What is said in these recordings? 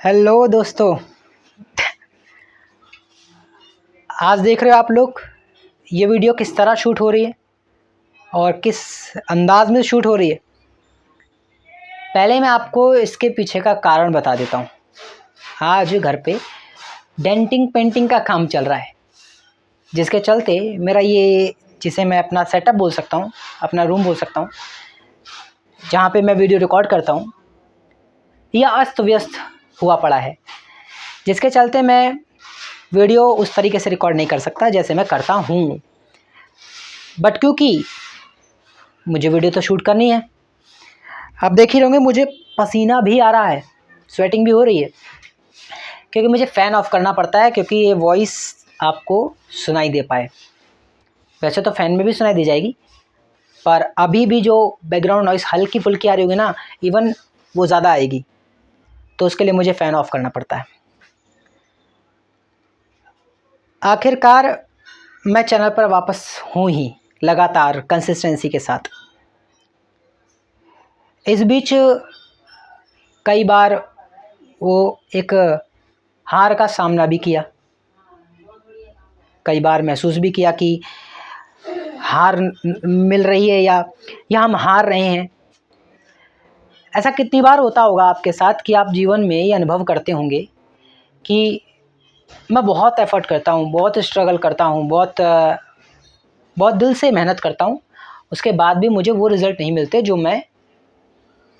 Hello दोस्तों। आज देख रहे हो आप लोग ये वीडियो किस तरह शूट हो रही है और किस अंदाज में शूट हो रही है। पहले मैं आपको इसके पीछे का कारण बता देता हूँ। आज घर पे डेंटिंग पेंटिंग का काम चल रहा है, जिसके चलते मेरा ये, जिसे मैं अपना सेटअप बोल सकता हूँ, अपना रूम बोल सकता हूँ, जहाँ पे मैं वीडियो रिकॉर्ड करता हूँ, यह अस्त व्यस्त हुआ पड़ा है। जिसके चलते मैं वीडियो उस तरीके से रिकॉर्ड नहीं कर सकता जैसे मैं करता हूँ। बट क्योंकि मुझे वीडियो तो शूट करनी है, आप देख ही रहोगे मुझे पसीना भी आ रहा है, स्वेटिंग भी हो रही है, क्योंकि मुझे फ़ैन ऑफ करना पड़ता है क्योंकि ये वॉइस आपको सुनाई दे पाए। वैसे तो फ़ैन में भी सुनाई दी जाएगी, पर अभी भी जो बैकग्राउंड नॉइस हल्की फुल्की आ रही होगी ना, इवन वो ज़्यादा आएगी, तो उसके लिए मुझे फ़ैन ऑफ करना पड़ता है। आखिरकार मैं चैनल पर वापस हूँ ही, लगातार कंसिस्टेंसी के साथ। इस बीच कई बार वो एक हार का सामना भी किया, कई बार महसूस भी किया कि हार मिल रही है या हम हार रहे हैं। ऐसा कितनी बार होता होगा आपके साथ कि आप जीवन में ये अनुभव करते होंगे कि मैं बहुत एफ़र्ट करता हूँ, बहुत स्ट्रगल करता हूँ, बहुत दिल से मेहनत करता हूँ, उसके बाद भी मुझे वो रिज़ल्ट नहीं मिलते जो मैं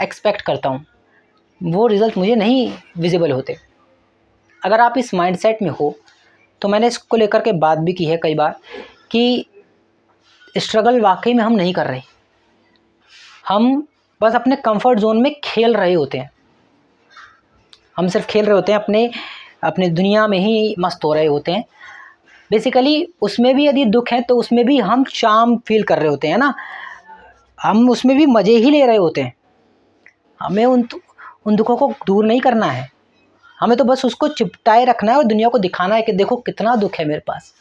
एक्सपेक्ट करता हूँ, वो रिज़ल्ट मुझे नहीं विजिबल होते। अगर आप इस माइंडसेट में हो तो मैंने इसको लेकर के बात भी की है कई बार कि स्ट्रगल वाकई में हम नहीं कर रहे, हम बस अपने कंफर्ट जोन में खेल रहे होते हैं। हम सिर्फ खेल रहे होते हैं, अपने दुनिया में ही मस्त हो रहे होते हैं। बेसिकली उसमें भी यदि दुख है तो उसमें भी हम चार्म फील कर रहे होते हैं ना, हम उसमें भी मज़े ही ले रहे होते हैं। हमें उन दुखों को दूर नहीं करना है, हमें तो बस उसको चिपटाए रखना है और दुनिया को दिखाना है कि देखो कितना दुख है मेरे पास।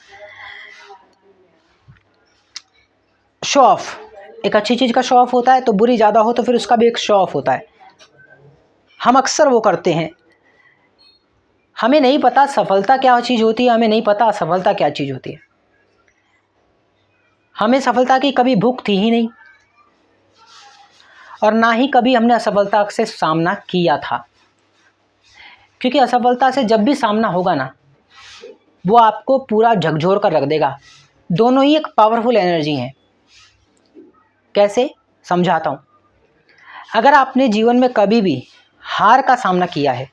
शो ऑफ, एक अच्छी चीज़ का शो ऑफ होता है तो बुरी ज़्यादा हो तो फिर उसका भी एक शो ऑफ होता है। हम अक्सर वो करते हैं। हमें नहीं पता सफलता क्या चीज़ होती है, हमें नहीं पता असफलता क्या चीज़ होती है। हमें सफलता की कभी भूख थी ही नहीं, और ना ही कभी हमने असफलता से सामना किया था, क्योंकि असफलता से जब भी सामना होगा ना, वो आपको पूरा झकझोर कर रख देगा। दोनों ही एक पावरफुल एनर्जी हैं। कैसे, समझाता हूँ। अगर आपने जीवन में कभी भी हार का सामना किया है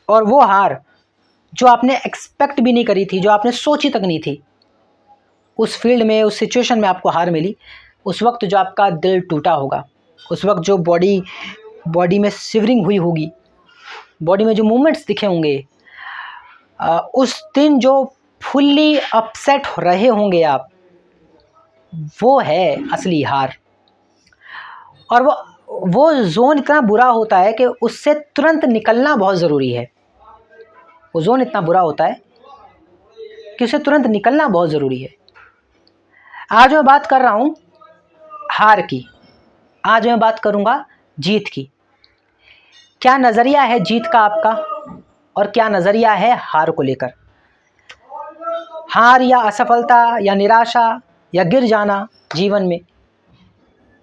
और वो हार जो आपने एक्सपेक्ट भी नहीं करी थी, जो आपने सोची तक नहीं थी, उस फील्ड में, उस सिचुएशन में आपको हार मिली, उस वक्त जो आपका दिल टूटा होगा, उस वक्त जो बॉडी में शिवरिंग हुई होगी, बॉडी में जो मूवमेंट्स दिखे होंगे, उस दिन जो फुल्ली अपसेट रहे होंगे आप, वो है असली हार। और वो जोन इतना बुरा होता है कि उससे तुरंत निकलना बहुत ज़रूरी है। वो जोन इतना बुरा होता है कि उससे तुरंत निकलना बहुत ज़रूरी है। आज मैं बात कर रहा हूँ हार की, आज मैं बात करूँगा जीत की। क्या नज़रिया है जीत का आपका, और क्या नज़रिया है हार को लेकर। हार या असफलता या निराशा या गिर जाना जीवन में,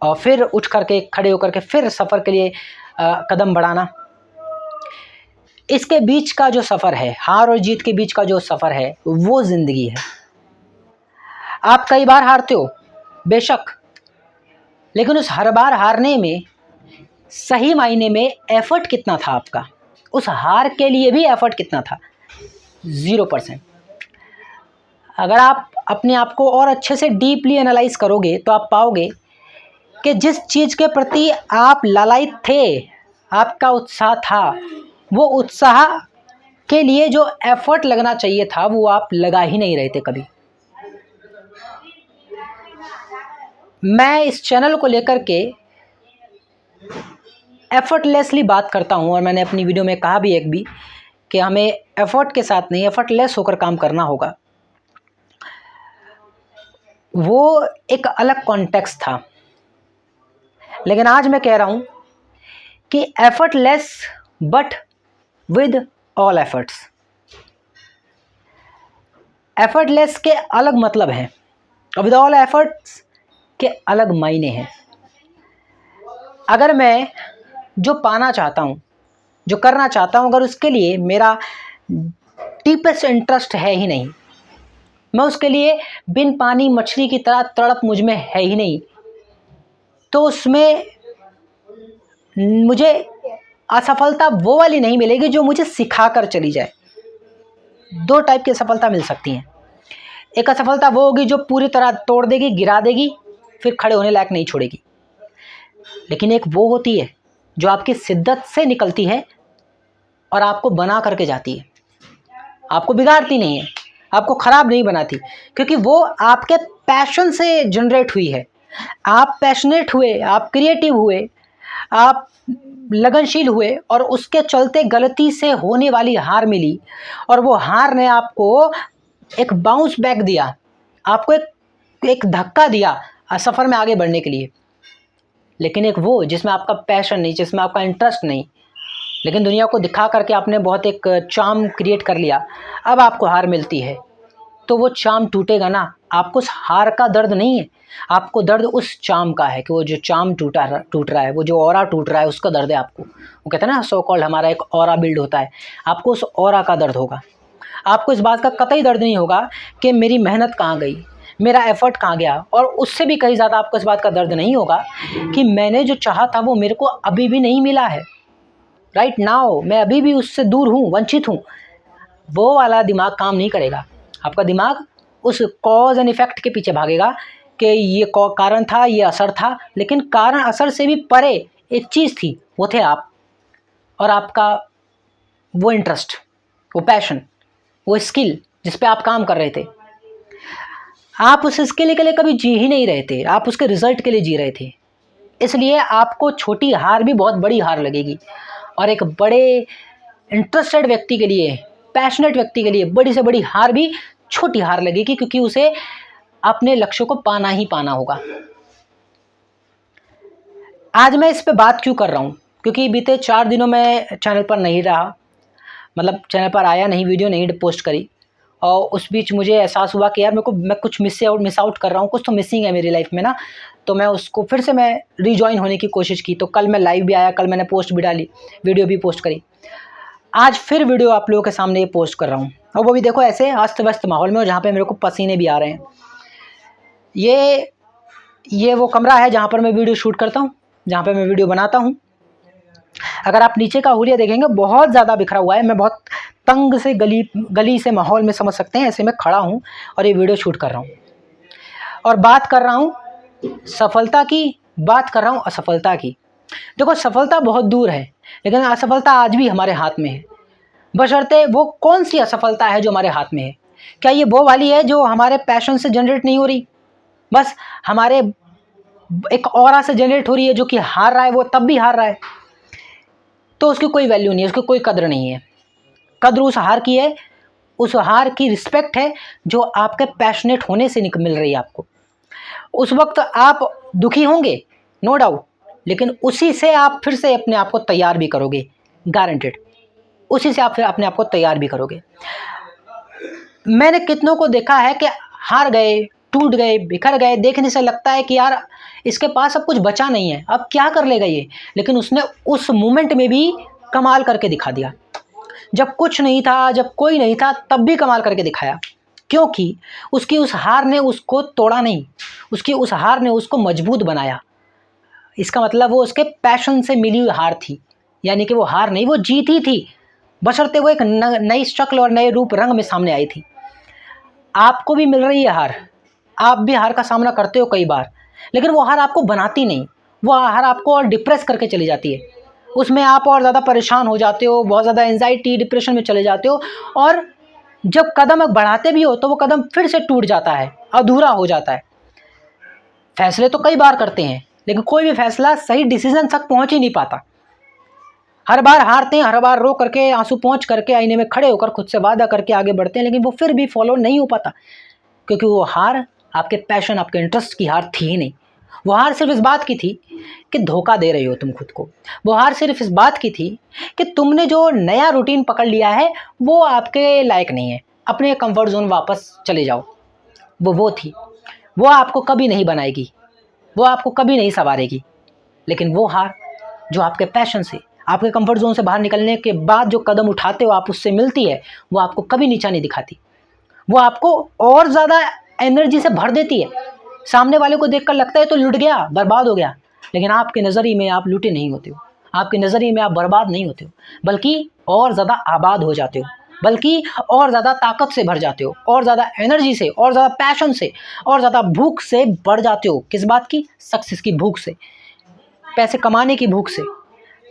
और फिर उठ करके खड़े होकर के फिर सफ़र के लिए कदम बढ़ाना, इसके बीच का जो सफ़र है, हार और जीत के बीच का जो सफ़र है, वो ज़िंदगी है। आप कई बार हारते हो बेशक, लेकिन उस हर बार हारने में सही मायने में एफर्ट कितना था आपका, उस हार के लिए भी एफर्ट कितना था, 0%। अगर आप अपने आप को और अच्छे से डीपली एनालाइज करोगे तो आप पाओगे कि जिस चीज़ के प्रति आप लालायित थे, आपका उत्साह था, वो उत्साह के लिए जो एफर्ट लगना चाहिए था वो आप लगा ही नहीं रहे थे कभी। मैं इस चैनल को लेकर के एफर्टलेसली बात करता हूँ, और मैंने अपनी वीडियो में कहा भी एक भी कि हमें एफर्ट के साथ नहीं, एफर्टलेस होकर काम करना होगा। वो एक अलग कॉन्टेक्स्ट था, लेकिन आज मैं कह रहा हूँ कि effortless but with all efforts. Effortless के अलग मतलब हैं और विद ऑल एफर्ट्स के अलग मायने हैं। अगर मैं जो पाना चाहता हूँ, जो करना चाहता हूँ, अगर उसके लिए मेरा डीपेस्ट इंटरेस्ट है ही नहीं, मैं उसके लिए बिन पानी मछली की तरह तड़प मुझ में है ही नहीं, तो उसमें मुझे असफलता वो वाली नहीं मिलेगी जो मुझे सिखा कर चली जाए। दो टाइप की असफलता मिल सकती हैं। एक असफलता वो होगी जो पूरी तरह तोड़ देगी, गिरा देगी, फिर खड़े होने लायक नहीं छोड़ेगी। लेकिन एक वो होती है जो आपकी शिद्दत से निकलती है और आपको बना करके जाती है, आपको बिगाड़ती नहीं है, आपको ख़राब नहीं बनाती, क्योंकि वो आपके पैशन से जनरेट हुई है। आप पैशनेट हुए, आप क्रिएटिव हुए, आप लगनशील हुए और उसके चलते गलती से होने वाली हार मिली और वो हार ने आपको एक बाउंस बैक दिया, आपको एक धक्का दिया सफ़र में आगे बढ़ने के लिए। लेकिन एक वो जिसमें आपका पैशन नहीं, जिसमें आपका इंटरेस्ट नहीं, लेकिन दुनिया को दिखा करके आपने बहुत एक चार्म क्रिएट कर लिया, अब आपको हार मिलती है तो वो चार्म टूटेगा ना। आपको उस हार का दर्द नहीं है, आपको दर्द उस चार्म का है कि वो जो चार्म टूट रहा है, वो जो ऑरा टूट रहा है, उसका दर्द है आपको। वो कहते हैं ना, सो कॉल्ड हमारा एक ऑरा बिल्ड होता है, आपको उस ऑरा का दर्द होगा। आपको इस बात का कतई दर्द नहीं होगा कि मेरी मेहनत कहाँ गई, मेरा एफर्ट कहाँ गया, और उससे भी कहीं ज़्यादा आपको इस बात का दर्द नहीं होगा कि मैंने जो चाहा था वो मेरे को अभी भी नहीं मिला है। राइट नाउ मैं अभी भी उससे दूर हूँ, वंचित हूँ। वो वाला दिमाग काम नहीं करेगा। आपका दिमाग उस कॉज एंड इफ़ेक्ट के पीछे भागेगा कि ये कारण था, ये असर था, लेकिन कारण असर से भी परे एक चीज़ थी, वो थे आप और आपका वो इंटरेस्ट, वो पैशन, वो स्किल जिस पे आप काम कर रहे थे। आप उस स्किल के लिए कभी जी ही नहीं रहे थे, आप उसके रिजल्ट के लिए जी रहे थे। इसलिए आपको छोटी हार भी बहुत बड़ी हार लगेगी और एक बड़े इंटरेस्टेड व्यक्ति के लिए, पैशनेट व्यक्ति के लिए बड़ी से बड़ी हार भी छोटी हार लगेगी, क्योंकि उसे अपने लक्ष्य को पाना ही पाना होगा। आज मैं इस पे बात क्यों कर रहा हूँ, क्योंकि बीते 4 दिनों में चैनल पर नहीं रहा, मतलब चैनल पर आया नहीं, वीडियो नहीं पोस्ट करी, और उस बीच मुझे एहसास हुआ कि यार मैं कुछ मिस आउट कर रहा हूँ, कुछ तो मिसिंग है मेरी लाइफ में ना। तो मैं उसको फिर से मैं रीजॉइन होने की कोशिश की। तो कल मैं लाइव भी आया, कल मैंने पोस्ट भी डाली, वीडियो भी पोस्ट करी। आज फिर वीडियो आप लोगों के सामने ये पोस्ट कर रहा हूँ, और वो भी देखो ऐसे अस्त व्यस्त माहौल में, जहाँ पे मेरे को पसीने भी आ रहे हैं। ये वो कमरा है जहाँ पर मैं वीडियो शूट करता हूँ, जहाँ पे मैं वीडियो बनाता हूँ। अगर आप नीचे का हुलिया देखेंगे बहुत ज़्यादा बिखरा हुआ है। मैं बहुत तंग से गली से माहौल में समझ सकते हैं, ऐसे में खड़ा हूँ और ये वीडियो शूट कर रहा हूँ और बात कर रहा हूँ सफलता की, बात कर रहा हूँ असफलता की। देखो सफलता बहुत दूर है, लेकिन असफलता आज भी हमारे हाथ में है। बशर्ते वो कौन सी असफलता है जो हमारे हाथ में है। क्या ये वो वाली है जो हमारे पैशन से जनरेट नहीं हो रही, बस हमारे एक ऑरा से जनरेट हो रही है, जो कि हार रहा है वो तब भी हार रहा है, तो उसकी कोई वैल्यू नहीं है, उसकी कोई कद्र नहीं है। कद्र उस हार की है, उस हार की रिस्पेक्ट है जो आपके पैशनेट होने से मिल रही है आपको। उस वक्त आप दुखी होंगे, नो डाउट, लेकिन उसी से आप फिर से अपने आप को तैयार भी करोगे, गारंटेड। उसी से आप फिर अपने आप को तैयार भी करोगे। मैंने कितनों को देखा है कि हार गए, टूट गए, बिखर गए, देखने से लगता है कि यार इसके पास अब कुछ बचा नहीं है, अब क्या कर लेगा ये, लेकिन उसने उस मोमेंट में भी कमाल करके दिखा दिया। जब कुछ नहीं था, जब कोई नहीं था, तब भी कमाल करके दिखाया, क्योंकि उसकी उस हार ने उसको तोड़ा नहीं, उसकी उस हार ने उसको मजबूत बनाया। इसका मतलब वो उसके पैशन से मिली हुई हार थी, यानी कि वो हार नहीं, वो जीत ही थी, बशर्ते वो एक नई शक्ल और नए रूप रंग में सामने आई थी। आपको भी मिल रही है हार, आप भी हार का सामना करते हो कई बार, लेकिन वो हार आपको बनाती नहीं, वो हार आपको और डिप्रेस करके चली जाती है। उसमें आप और ज़्यादा परेशान हो जाते हो, बहुत ज़्यादा एंजाइटी, डिप्रेशन में चले जाते हो, और जब कदम बढ़ाते भी हो तो वो कदम फिर से टूट जाता है, अधूरा हो जाता है। फैसले तो कई बार करते हैं, लेकिन कोई भी फैसला सही डिसीजन तक पहुंच ही नहीं पाता। हर बार हारते हैं, हर बार रो करके, आंसू पोंछ करके, आईने में खड़े होकर खुद से वादा करके आगे बढ़ते हैं, लेकिन वो फिर भी फॉलो नहीं हो पाता, क्योंकि वो हार आपके पैशन, आपके इंटरेस्ट की हार थी ही नहीं। वो हार सिर्फ इस बात की थी कि धोखा दे रहे हो तुम खुद को। वो हार सिर्फ इस बात की थी कि तुमने जो नया रूटीन पकड़ लिया है वो आपके लायक नहीं है, अपने कंफर्ट जोन वापस चले जाओ। वो थी, वो आपको कभी नहीं बनाएगी, वो आपको कभी नहीं संवारेगी। लेकिन वो हार जो आपके पैशन से, आपके कंफर्ट जोन से बाहर निकलने के बाद जो कदम उठाते हो आप उससे मिलती है, वो आपको कभी नीचा नहीं दिखाती, वो आपको और ज़्यादा एनर्जी से भर देती है। सामने वाले को देखकर लगता है तो लुट गया, बर्बाद हो गया, लेकिन आपके नज़रिए में आप लुटे नहीं होते हो, आपके नज़रिए में आप बर्बाद नहीं होते हो, बल्कि और ज़्यादा आबाद हो जाते हो, बल्कि और ज़्यादा ताकत से भर जाते हो, और ज़्यादा एनर्जी से, और ज़्यादा पैशन से, और ज़्यादा भूख से बढ़ जाते हो। किस बात की? सक्सेस की भूख से, पैसे कमाने की भूख से,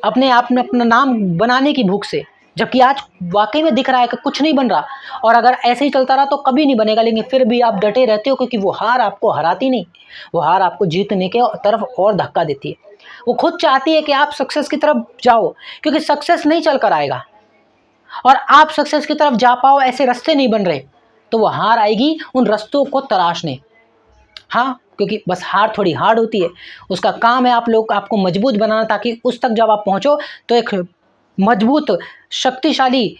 अपने आप में अपना नाम बनाने की भूख से। जबकि आज वाकई में दिख रहा है कि कुछ नहीं बन रहा, और अगर ऐसे ही चलता रहा तो कभी नहीं बनेगा, लेकिन फिर भी आप डटे रहते हो, क्योंकि वो हार आपको हराती नहीं, वो हार आपको जीतने के तरफ और धक्का देती है। वो खुद चाहती है कि आप सक्सेस की तरफ जाओ, क्योंकि सक्सेस नहीं चल कर आएगा, और आप सक्सेस की तरफ जा पाओ ऐसे रास्ते नहीं बन रहे, तो वो हार आएगी उन रास्तों को तराशने। हाँ, क्योंकि बस हार थोड़ी हार्ड होती है, उसका काम है आप लोग आपको मजबूत बनाना, ताकि उस तक जब आप पहुँचो तो एक मजबूत, शक्तिशाली,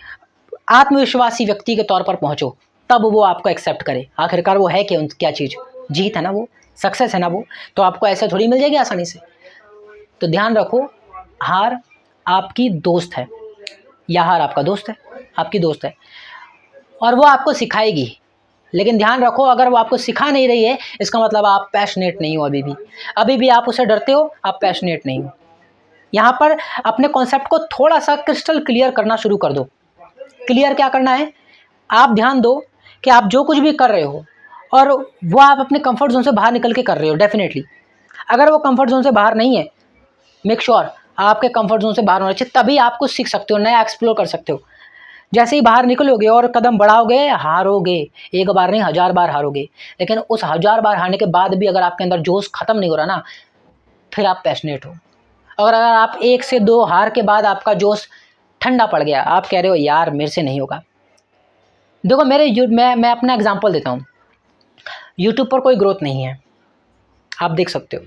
आत्मविश्वासी व्यक्ति के तौर पर पहुँचो, तब वो आपको एक्सेप्ट करे। आखिरकार वो है क्या चीज़? जीत है ना, वो सक्सेस है ना वो, तो आपको ऐसे थोड़ी मिल जाएगी आसानी से। तो ध्यान रखो, हार आपकी दोस्त है, या हार आपका दोस्त है, आपकी दोस्त है, और वो आपको सिखाएगी। लेकिन ध्यान रखो, अगर वो आपको सिखा नहीं रही है, इसका मतलब आप पैशनेट नहीं हो, अभी भी आप उसे डरते हो, आप पैशनेट नहीं हो। यहाँ पर अपने कॉन्सेप्ट को थोड़ा सा क्रिस्टल क्लियर करना शुरू कर दो। क्लियर क्या करना है? आप ध्यान दो कि आप जो कुछ भी कर रहे हो, और वो आप अपने कंफर्ट जोन से बाहर निकल के कर रहे हो। डेफिनेटली अगर वो कंफर्ट जोन से बाहर नहीं है, मेक श्योर आपके कंफर्ट जोन से बाहर होना चाहिए, तभी आप कुछ सीख सकते हो, नया एक्सप्लोर कर सकते हो। जैसे ही बाहर निकलोगे और कदम बढ़ाओगे, हारोगे, एक बार नहीं 1000 बार हारोगे, लेकिन उस 1000 बार हारने के बाद भी अगर आपके अंदर जोश खत्म नहीं हो रहा ना, फिर आप पैशनेट हो। और अगर आप 1 से 2 हार के बाद आपका जोश ठंडा पड़ गया, आप कह रहे हो यार मेरे से नहीं होगा। देखो मैं अपना एग्जांपल देता हूँ। यूट्यूब पर कोई ग्रोथ नहीं है, आप देख सकते हो,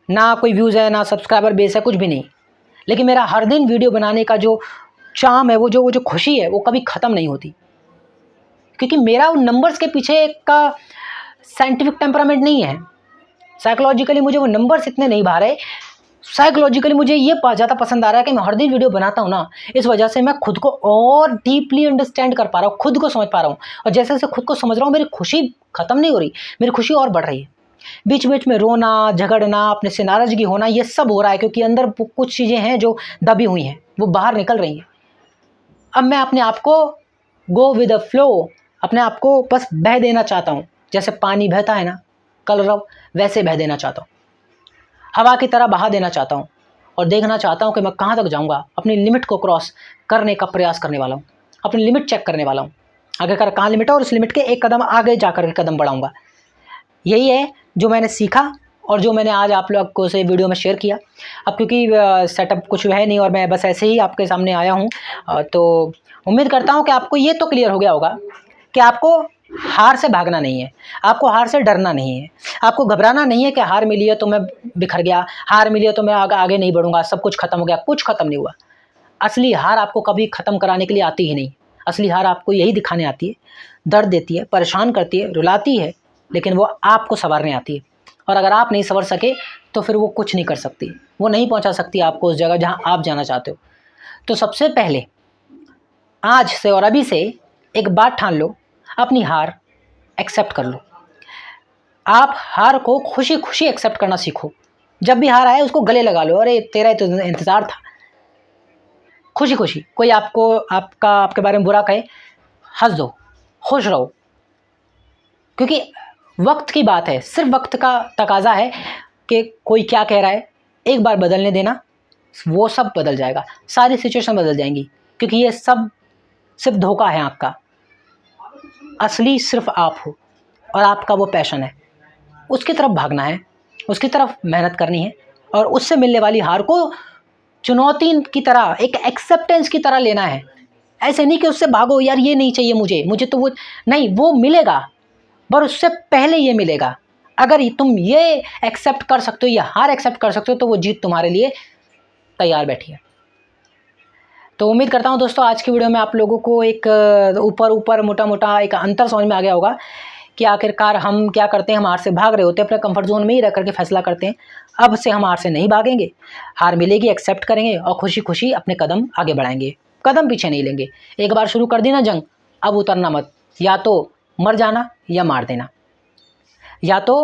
ना कोई व्यूज़ है, ना सब्सक्राइबर बेस है, कुछ भी नहीं। लेकिन मेरा हर दिन वीडियो बनाने का जो चार्म है, वो जो खुशी है, वो कभी ख़त्म नहीं होती, क्योंकि मेरा उन नंबर्स के पीछे का साइंटिफिक टेम्परामेंट नहीं है। साइकोलॉजिकली मुझे वो नंबर्स इतने नहीं भा रहे, साइकोलॉजिकली मुझे ये ज़्यादा पसंद आ रहा है कि मैं हर दिन वीडियो बनाता हूँ ना, इस वजह से मैं खुद को और डीपली अंडरस्टैंड कर पा रहा हूँ, खुद को समझ पा रहा हूँ, और जैसे जैसे खुद को समझ रहा हूँ मेरी खुशी ख़त्म नहीं हो रही, मेरी खुशी और बढ़ रही है। बीच बीच में रोना, झगड़ना, अपने से नाराज़गी होना, ये सब हो रहा है क्योंकि अंदर कुछ चीज़ें हैं जो दबी हुई हैं, वो बाहर निकल रही हैं। अब मैं अपने आप को गो विद द फ्लो, अपने आप को बस बह देना चाहता हूँ, जैसे पानी बहता है ना कलरव, वैसे बह देना चाहता हूँ, हवा की तरह बहा देना चाहता हूँ, और देखना चाहता हूँ कि मैं कहाँ तक जाऊँगा। अपनी लिमिट को क्रॉस करने का प्रयास करने वाला हूँ, अपनी लिमिट चेक करने वाला हूँ, आखिरकार कहाँ लिमिट है, और उस लिमिट के एक कदम आगे जाकर के कदम बढ़ाऊँगा। यही है जो मैंने सीखा और जो मैंने आज आप लोग को से वीडियो में शेयर किया। अब क्योंकि सेटअप कुछ है नहीं और मैं बस ऐसे ही आपके सामने आया हूँ, तो उम्मीद करता हूँ कि आपको ये तो क्लियर हो गया होगा कि आपको हार से भागना नहीं है, आपको हार से डरना नहीं है, आपको घबराना नहीं है कि हार मिली है तो मैं बिखर गया, हार मिली है तो मैं आगे नहीं बढ़ूंगा, सब कुछ खत्म हो गया। कुछ खत्म नहीं हुआ। असली हार आपको कभी ख़त्म कराने के लिए आती ही नहीं। असली हार आपको यही दिखाने आती है, दर्द देती है, परेशान करती है, रुलाती है, लेकिन वो आपको संवारने आती है। और अगर आप नहीं संवर सके तो फिर वो कुछ नहीं कर सकती, वो नहीं पहुंचा सकती आपको उस जगह जहां आप जाना चाहते हो। तो सबसे पहले आज से और अभी से एक बात ठान लो, अपनी हार एक्सेप्ट कर लो। आप हार को खुशी खुशी एक्सेप्ट करना सीखो। जब भी हार आए उसको गले लगा लो, अरे तेरा तो इंतज़ार था। खुशी खुशी, कोई आपके बारे में बुरा कहे, हंस दो, खुश रहो, क्योंकि वक्त की बात है, सिर्फ वक्त का तकाजा है कि कोई क्या कह रहा है, एक बार बदलने देना, वो सब बदल जाएगा, सारी सिचुएशन बदल जाएंगी, क्योंकि ये सब सिर्फ धोखा है आपका। असली सिर्फ आप हो, और आपका वो पैशन है, उसकी तरफ भागना है, उसकी तरफ मेहनत करनी है, और उससे मिलने वाली हार को चुनौती की तरह, एक एक्सेप्टेंस की तरह लेना है। ऐसे नहीं कि उससे भागो, यार ये नहीं चाहिए मुझे तो वो नहीं, वो मिलेगा, पर उससे पहले ये मिलेगा। अगर तुम ये एक्सेप्ट कर सकते हो, ये हार एक्सेप्ट कर सकते हो, तो वो जीत तुम्हारे लिए तैयार बैठी है। तो उम्मीद करता हूँ दोस्तों आज की वीडियो में आप लोगों को एक ऊपर मोटा मोटा एक अंतर समझ में आ गया होगा कि आखिरकार हम क्या करते हैं। हम हार से भाग रहे होते हैं, अपने कंफर्ट जोन में ही रह करके फैसला करते हैं। अब से हम हार से नहीं भागेंगे, हार मिलेगी एक्सेप्ट करेंगे और खुशी खुशी अपने कदम आगे बढ़ाएंगे, कदम पीछे नहीं लेंगे। एक बार शुरू कर दी ना जंग, अब उतरना मत। या तो मर जाना या मार देना, या तो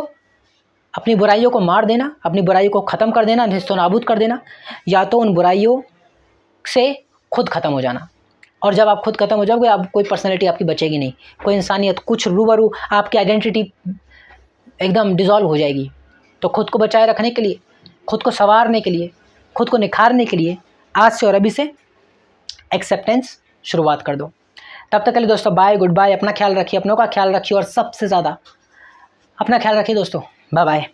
अपनी बुराइयों को मार देना, अपनी बुराइयों को ख़त्म कर देना, निस्तो नाबूद कर देना, या तो उन बुराइयों से खुद ख़त्म हो जाना। और जब आप खुद ख़त्म हो जाओगे, आप कोई पर्सनैलिटी आपकी बचेगी नहीं, कोई इंसानियत, कुछ रूबरू आपकी आइडेंटिटी एकदम डिज़ोल्व हो जाएगी। तो खुद को बचाए रखने के लिए, खुद को संवारने के लिए, खुद को निखारने के लिए आज से और अभी से एक्सेप्टेंस शुरुआत कर दो। तब तक के लिए दोस्तों बाय, गुड बाय। अपना ख्याल रखिए, अपनों का ख्याल रखिए और सबसे ज़्यादा अपना ख्याल रखिए दोस्तों। Bye bye.